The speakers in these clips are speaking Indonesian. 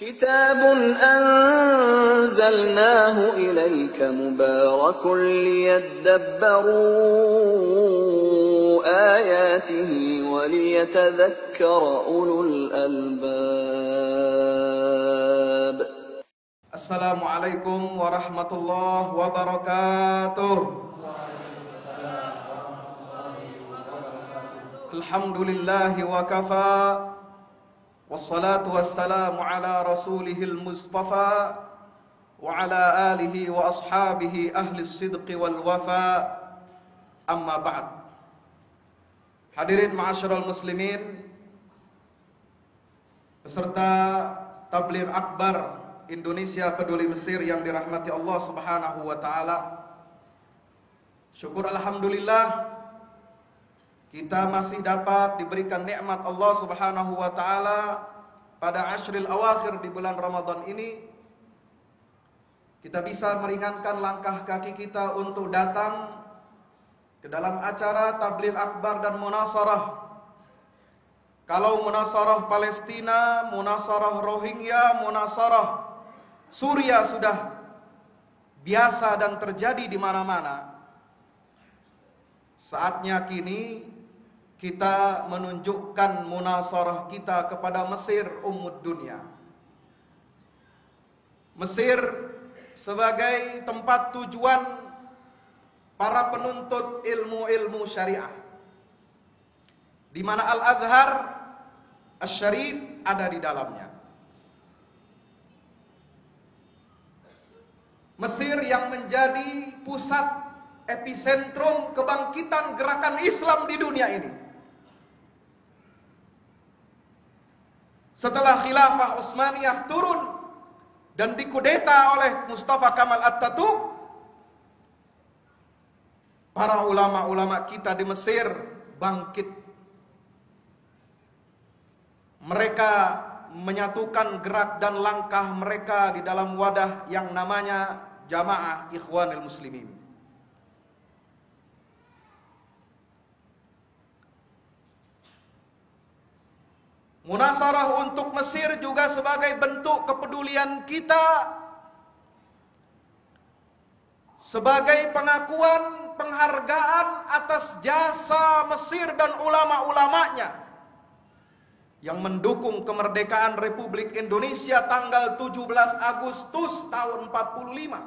كتاب أنزلناه إليك مبارك ليدبروا آياته وليتذكر أولو الألباب. Assalamualaikum warahmatullahi wabarakatuh. Alhamdulillahi wa kafa. Wassalatu wassalamu ala rasulihil mustafa wa ala alihi wa ashabihi ahli sidqi wal wafa. Amma ba'd. Hadirin ma'asyiral muslimin, peserta Tabligh Akbar Indonesia Peduli Mesir yang dirahmati Allah Subhanahu wa taala. Syukur alhamdulillah kita masih dapat diberikan nikmat Allah Subhanahu wa taala pada ashril awakhir di bulan Ramadan ini. Kita bisa meringankan langkah kaki kita untuk datang ke dalam acara Tabligh Akbar dan Munasarah. Kalau Munasarah Palestina, Munasarah Rohingya, Munasarah Suriah sudah biasa dan terjadi di mana-mana, saatnya kini kita menunjukkan munasarah kita kepada Mesir, ummud dunia. Mesir sebagai tempat tujuan para penuntut ilmu-ilmu syariah, di mana Al-Azhar Asy-Syarif ada di dalamnya. Mesir yang menjadi pusat epicentrum kebangkitan gerakan Islam di dunia ini. Setelah khilafah Utsmaniyah turun dan dikudeta oleh Mustafa Kamal Atatürk, para ulama-ulama kita di Mesir bangkit. Mereka menyatukan gerak dan langkah mereka di dalam wadah yang namanya Jamaah Ikhwanil Muslimin. Munasarah untuk Mesir juga sebagai bentuk kepedulian kita, sebagai pengakuan penghargaan atas jasa Mesir dan ulama-ulamanya yang mendukung kemerdekaan Republik Indonesia tanggal 17 Agustus tahun 45.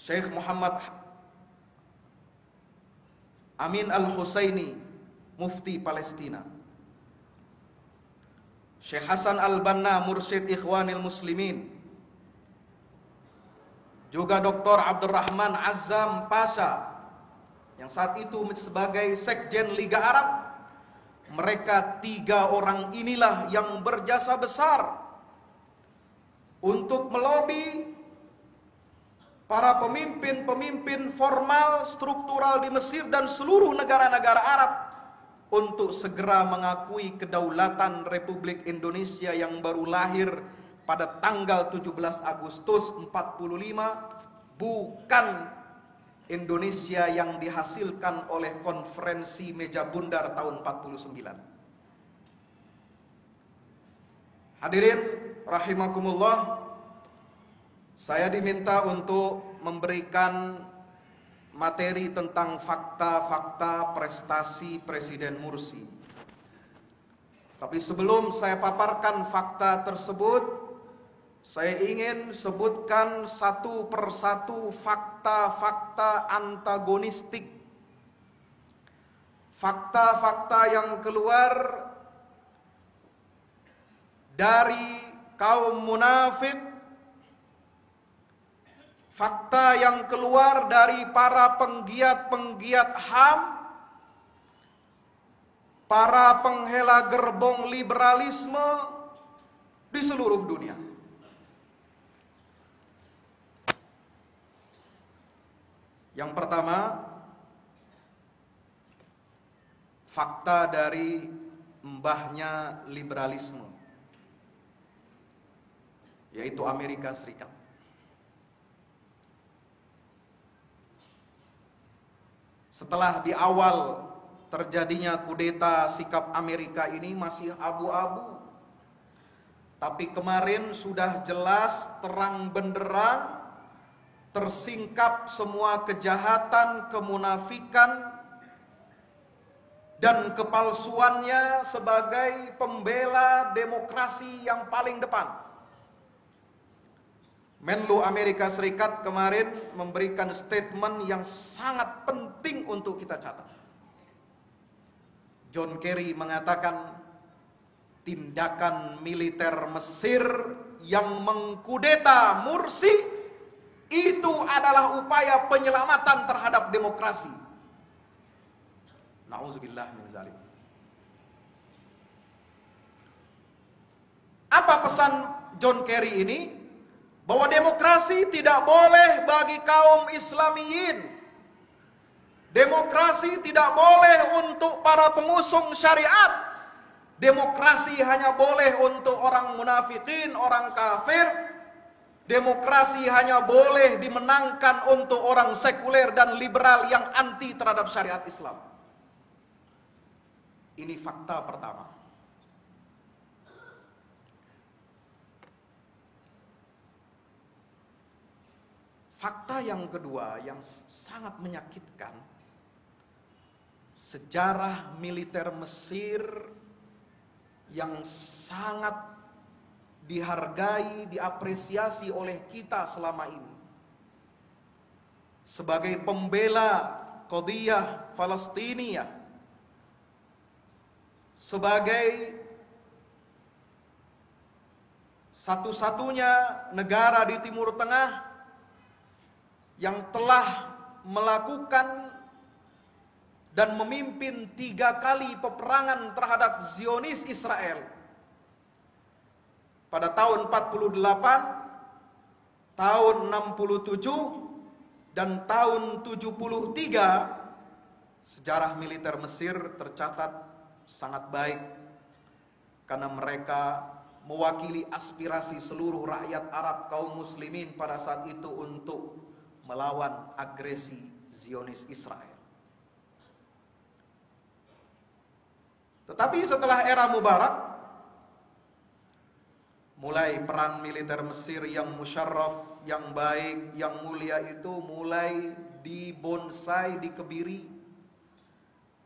Syekh Muhammad Amin Al-Husaini, Mufti Palestina, Syekh Hasan Al-Banna, Mursyid Ikhwanil Muslimin, juga Dr. Abdurrahman Azzam Pasha yang saat itu sebagai Sekjen Liga Arab. Mereka tiga orang inilah yang berjasa besar untuk melobi para pemimpin-pemimpin formal struktural di Mesir dan seluruh negara-negara Arab untuk segera mengakui kedaulatan Republik Indonesia yang baru lahir pada tanggal 17 Agustus 45, bukan Indonesia yang dihasilkan oleh konferensi meja bundar tahun 49. Hadirin rahimakumullah, saya diminta untuk memberikan materi tentang fakta-fakta prestasi Presiden Mursi. Tapi sebelum saya paparkan fakta tersebut, saya ingin sebutkan satu persatu fakta-fakta antagonistik. Fakta-fakta yang keluar dari kaum munafik, fakta yang keluar dari para penggiat-penggiat HAM, para penghela gerbong liberalisme di seluruh dunia. Yang pertama, fakta dari mbahnya liberalisme, yaitu Amerika Serikat. Setelah di awal terjadinya kudeta sikap Amerika ini masih abu-abu. Tapi kemarin sudah jelas terang benderang, tersingkap semua kejahatan, kemunafikan, dan kepalsuannya sebagai pembela demokrasi yang paling depan. Menlu Amerika Serikat kemarin memberikan statement yang sangat penting untuk kita catat. John Kerry mengatakan tindakan militer Mesir yang mengkudeta Mursi itu adalah upaya penyelamatan terhadap demokrasi. Nauzubillah min zalim. Apa pesan John Kerry ini? Bahwa demokrasi tidak boleh bagi kaum Islamiyin. Demokrasi tidak boleh untuk para pengusung syariat. Demokrasi hanya boleh untuk orang munafikin, orang kafir. Demokrasi hanya boleh dimenangkan untuk orang sekuler dan liberal yang anti terhadap syariat Islam. Ini fakta pertama. Fakta yang kedua yang sangat menyakitkan, sejarah militer Mesir yang sangat dihargai, diapresiasi oleh kita selama ini. Sebagai pembela qadhiyah Palestina, sebagai satu-satunya negara di Timur Tengah yang telah melakukan dan memimpin 3 kali peperangan terhadap Zionis Israel. Pada tahun 48, tahun 67, dan tahun 73, sejarah militer Mesir tercatat sangat baik karena mereka mewakili aspirasi seluruh rakyat Arab kaum muslimin pada saat itu untuk melawan agresi Zionis Israel. Tetapi setelah era Mubarak, mulai peran militer Mesir yang musyarraf, yang baik, yang mulia itu mulai dibonsai, dikebiri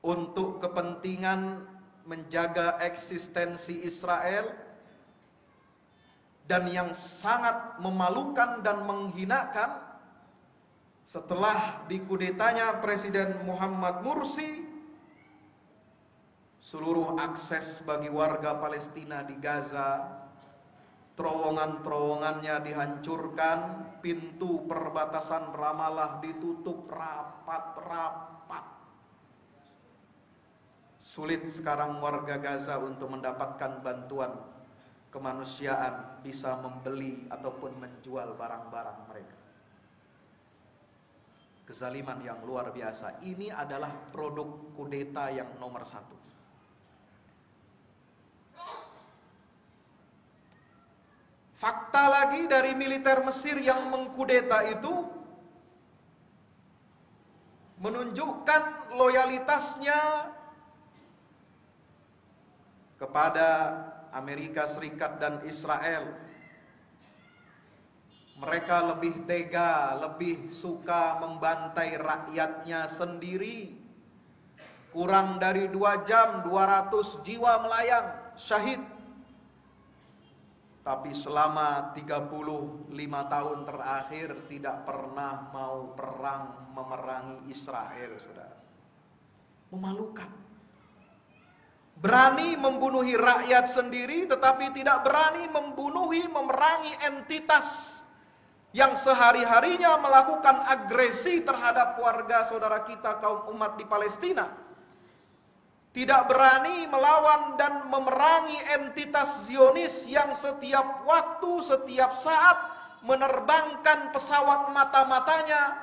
untuk kepentingan menjaga eksistensi Israel. Dan yang sangat memalukan dan menghinakan, setelah dikudetanya Presiden Muhammad Mursi, seluruh akses bagi warga Palestina di Gaza, terowongan-terowongannya dihancurkan, pintu perbatasan Ramallah ditutup rapat-rapat. Sulit sekarang warga Gaza untuk mendapatkan bantuan kemanusiaan, bisa membeli ataupun menjual barang-barang mereka. Kezaliman yang luar biasa. Ini adalah produk kudeta yang nomor 1. Fakta lagi dari militer Mesir yang mengkudeta itu menunjukkan loyalitasnya kepada Amerika Serikat dan Israel. Mereka lebih tega, lebih suka membantai rakyatnya sendiri. Kurang dari 2 jam, 200 jiwa melayang, syahid. Tapi selama 35 tahun terakhir tidak pernah mau perang memerangi Israel, saudara. Memalukan. Berani membunuhi rakyat sendiri, tetapi tidak berani memerangi entitas yang sehari-harinya melakukan agresi terhadap warga saudara kita kaum umat di Palestina. Tidak berani melawan dan memerangi entitas Zionis yang setiap waktu, setiap saat menerbangkan pesawat mata-matanya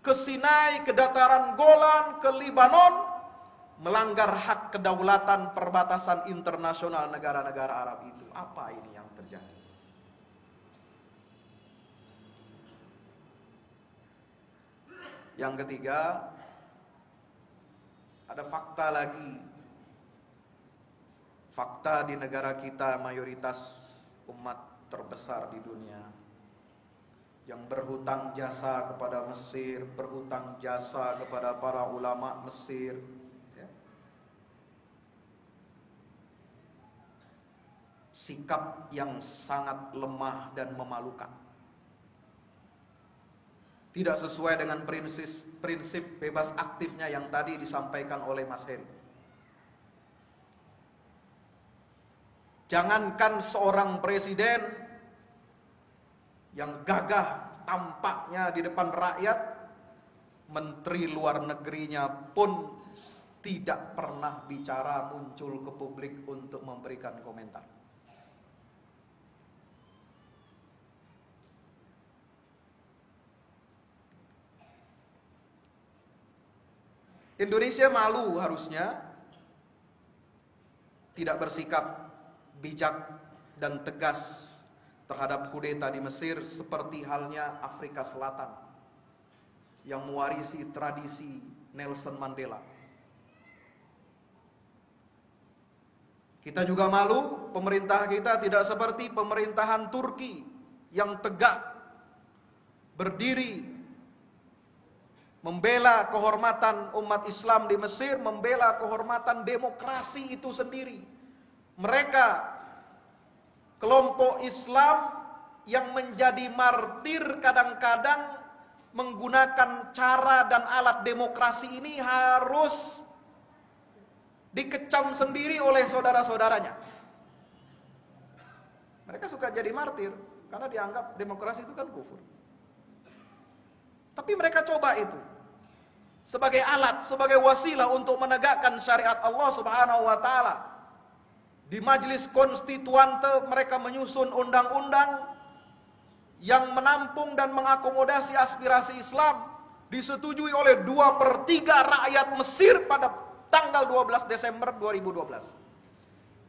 ke Sinai, ke dataran Golan, ke Libanon, melanggar hak kedaulatan perbatasan internasional negara-negara Arab itu. Apa ini yang terjadi? Yang ketiga, Ada fakta lagi. Fakta di negara kita mayoritas umat terbesar di dunia yang berhutang jasa kepada Mesir, berhutang jasa kepada para ulama Mesir, ya. Sikap yang sangat lemah dan memalukan. Tidak sesuai dengan prinsip bebas aktifnya yang tadi disampaikan oleh Mas Heri. Jangankan seorang presiden yang gagah tampaknya di depan rakyat, menteri luar negerinya pun tidak pernah bicara muncul ke publik untuk memberikan komentar. Indonesia malu harusnya tidak bersikap bijak dan tegas terhadap kudeta di Mesir seperti halnya Afrika Selatan yang mewarisi tradisi Nelson Mandela. Kita juga malu pemerintah kita tidak seperti pemerintahan Turki yang tegak berdiri membela kehormatan umat Islam di Mesir, membela kehormatan demokrasi itu sendiri. Mereka kelompok Islam yang menjadi martir kadang-kadang menggunakan cara dan alat demokrasi ini harus dikecam sendiri oleh saudara-saudaranya. Mereka suka jadi martir karena dianggap demokrasi itu kan kufur. Tapi mereka coba itu sebagai alat, sebagai wasilah untuk menegakkan syariat Allah Subhanahu wa taala. Di Majelis Konstituante mereka menyusun undang-undang yang menampung dan mengakomodasi aspirasi Islam, disetujui oleh 2/3 rakyat Mesir pada tanggal 12 Desember 2012.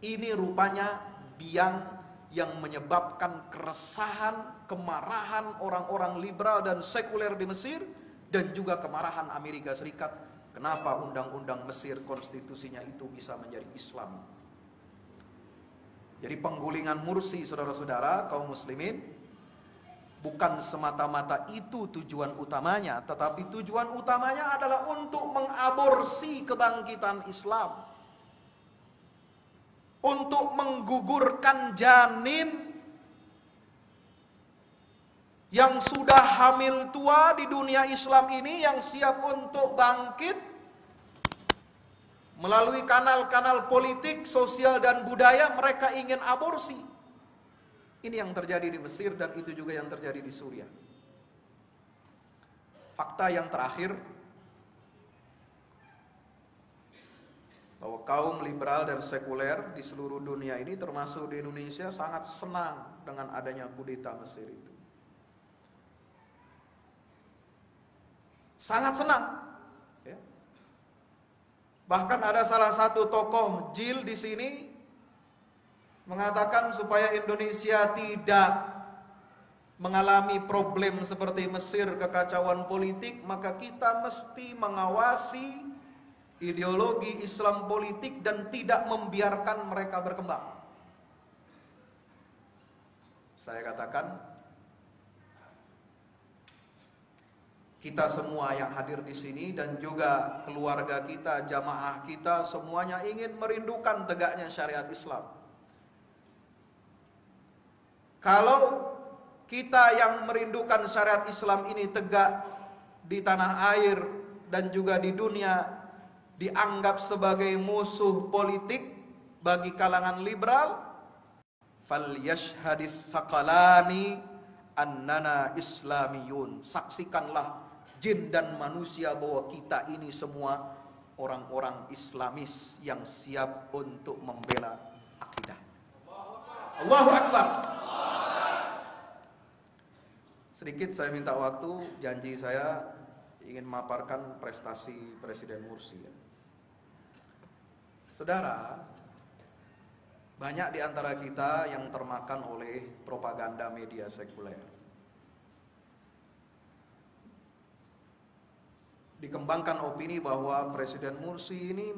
Ini rupanya biang yang menyebabkan keresahan, kemarahan orang-orang liberal dan sekuler di Mesir, dan juga kemarahan Amerika Serikat. Kenapa undang-undang Mesir konstitusinya itu bisa menjadi Islam? Jadi penggulingan Mursi, saudara-saudara kaum muslimin, bukan semata-mata itu tujuan utamanya, tetapi tujuan utamanya adalah untuk mengaborsi kebangkitan Islam, untuk menggugurkan janin yang sudah hamil tua di dunia Islam ini, yang siap untuk bangkit melalui kanal-kanal politik, sosial dan budaya. Mereka ingin aborsi. Ini yang terjadi di Mesir dan itu juga yang terjadi di Suriah. Fakta yang terakhir, bahwa kaum liberal dan sekuler di seluruh dunia ini termasuk di Indonesia sangat senang dengan adanya kudeta Mesir itu. Sangat senang. Ya. Bahkan ada salah satu tokoh jil di sini mengatakan supaya Indonesia tidak mengalami problem seperti Mesir, kekacauan politik, maka kita mesti mengawasi ideologi Islam politik dan tidak membiarkan mereka berkembang. Saya katakan, kita semua yang hadir di sini dan juga keluarga kita, jamaah kita, semuanya ingin merindukan tegaknya syariat Islam. Kalau kita yang merindukan syariat Islam ini tegak di tanah air dan juga di dunia, dianggap sebagai musuh politik bagi kalangan liberal, falyashhadits tsaqalani annana islamiyun. Saksikanlah jin dan manusia bahwa kita ini semua orang-orang Islamis yang siap untuk membela akidah. Allahu Akbar. Sedikit saya minta waktu, janji saya ingin memaparkan prestasi Presiden Mursi. Saudara, banyak di antara kita yang termakan oleh propaganda media sekuler. Di dikembangkan opini bahwa Presiden Mursi ini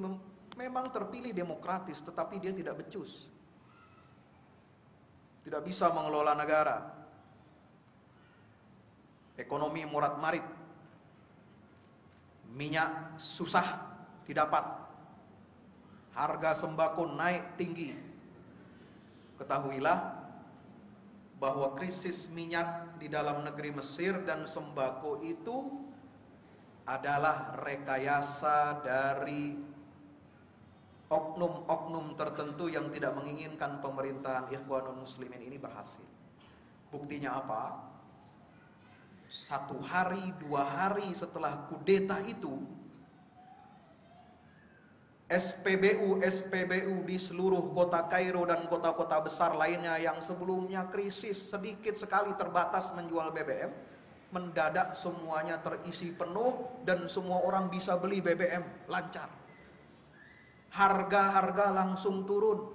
memang terpilih demokratis, tetapi dia tidak becus, tidak bisa mengelola negara, ekonomi morat-marit, minyak susah didapat, harga sembako naik tinggi. Ketahuilah bahwa krisis minyak di dalam negeri Mesir dan sembako itu adalah rekayasa dari oknum-oknum tertentu yang tidak menginginkan pemerintahan Ikhwanul Muslimin ini berhasil. Buktinya apa? 1 hari, 2 hari setelah kudeta itu, SPBU di seluruh kota Kairo dan kota-kota besar lainnya yang sebelumnya krisis, sedikit sekali terbatas menjual BBM, mendadak semuanya terisi penuh dan semua orang bisa beli BBM lancar. Harga-harga langsung turun.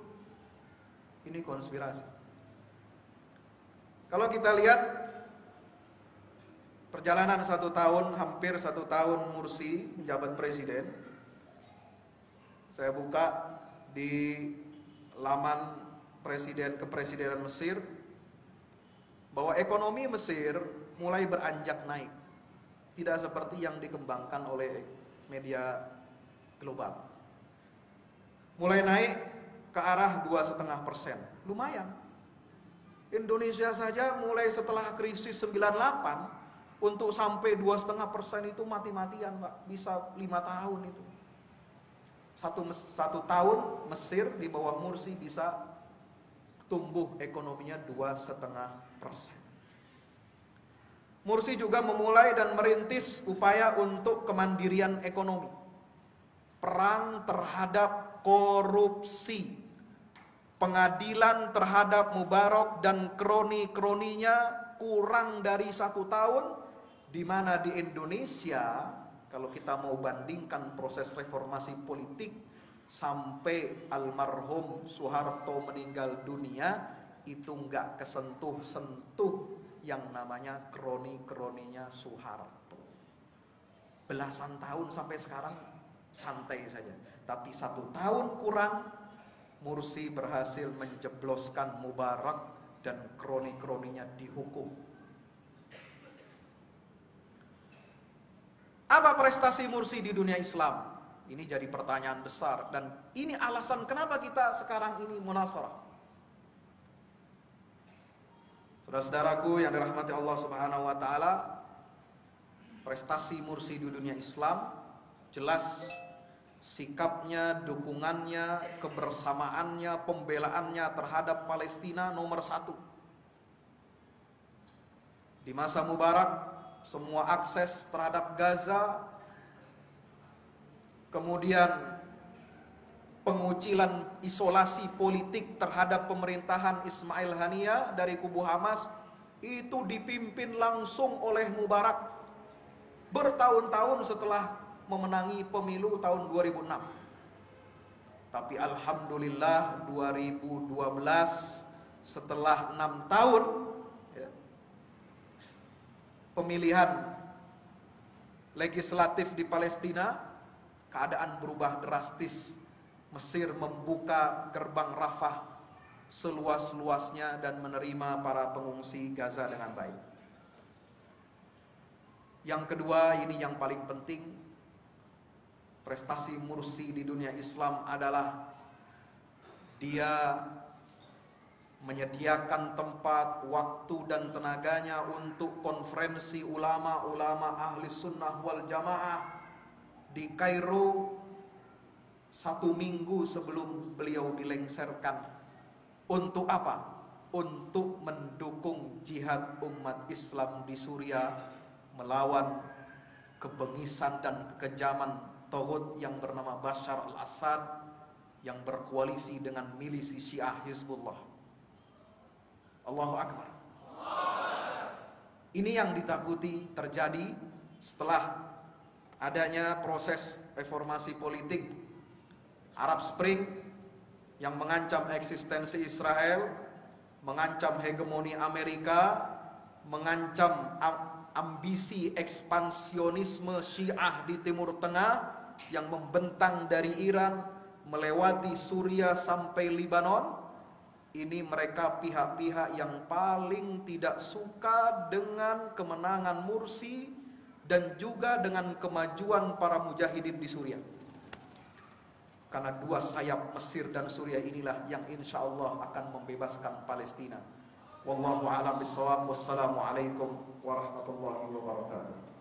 Ini konspirasi. Kalau kita lihat perjalanan 1 tahun, hampir 1 tahun Mursi menjabat presiden, saya buka di laman presiden kepresidenan Mesir bahwa ekonomi Mesir mulai beranjak naik, tidak seperti yang dikembangkan oleh media global. Mulai naik ke arah 2,5%, lumayan. Indonesia saja mulai setelah krisis 98 untuk sampai 2,5% itu mati-matian, Pak, bisa 5 tahun itu. Satu tahun Mesir di bawah Mursi bisa tumbuh ekonominya 2,5%. Mursi juga memulai dan merintis upaya untuk kemandirian ekonomi, perang terhadap korupsi, pengadilan terhadap Mubarak dan kroni-kroninya kurang dari 1 tahun, di mana di Indonesia kalau kita mau bandingkan proses reformasi politik sampai almarhum Soeharto meninggal dunia, itu nggak kesentuh-sentuh yang namanya kroni-kroninya Soeharto. Belasan tahun sampai sekarang santai saja. Tapi 1 tahun kurang, Mursi berhasil menjebloskan Mubarak dan kroni-kroninya dihukum. Apa prestasi Mursi di dunia Islam? Ini jadi pertanyaan besar, dan ini alasan kenapa kita sekarang ini munasarah. Saudara-saudaraku yang dirahmati Allah Subhanahu wa taala, prestasi Mursi di dunia Islam jelas sikapnya, dukungannya, kebersamaannya, pembelaannya terhadap Palestina nomor 1. Di masa Mubarak, semua akses terhadap Gaza, kemudian pengucilan isolasi politik terhadap pemerintahan Ismail Haniyah dari kubu Hamas, itu dipimpin langsung oleh Mubarak bertahun-tahun setelah memenangi pemilu tahun 2006. Tapi alhamdulillah 2012 setelah 6 tahun pemilihan legislatif di Palestina, keadaan berubah drastis. Mesir membuka gerbang Rafah seluas-luasnya dan menerima para pengungsi Gaza dengan baik. Yang kedua, ini yang paling penting, prestasi Mursi di dunia Islam adalah dia menyediakan tempat, waktu dan tenaganya untuk konferensi ulama-ulama ahli sunnah wal jamaah di Kairo 1 minggu sebelum beliau dilengsarkan. Untuk apa? Untuk mendukung jihad umat Islam di Suriah melawan kebengisan dan kekejaman taghut yang bernama Bashar al-Assad yang berkoalisi dengan milisi Syiah Hizbullah. Allahu Akbar. Ini yang ditakuti terjadi setelah adanya proses reformasi politik Arab Spring yang mengancam eksistensi Israel, mengancam hegemoni Amerika, mengancam ambisi ekspansionisme Syiah di Timur Tengah yang membentang dari Iran melewati Suriah sampai Lebanon. Ini mereka pihak-pihak yang paling tidak suka dengan kemenangan Mursi dan juga dengan kemajuan para mujahidin di Suriah. Karena dua sayap Mesir dan Suriah inilah yang insya Allah akan membebaskan Palestina. Wallahu a'lam bishawab. Wassalamualaikum warahmatullahi wabarakatuh.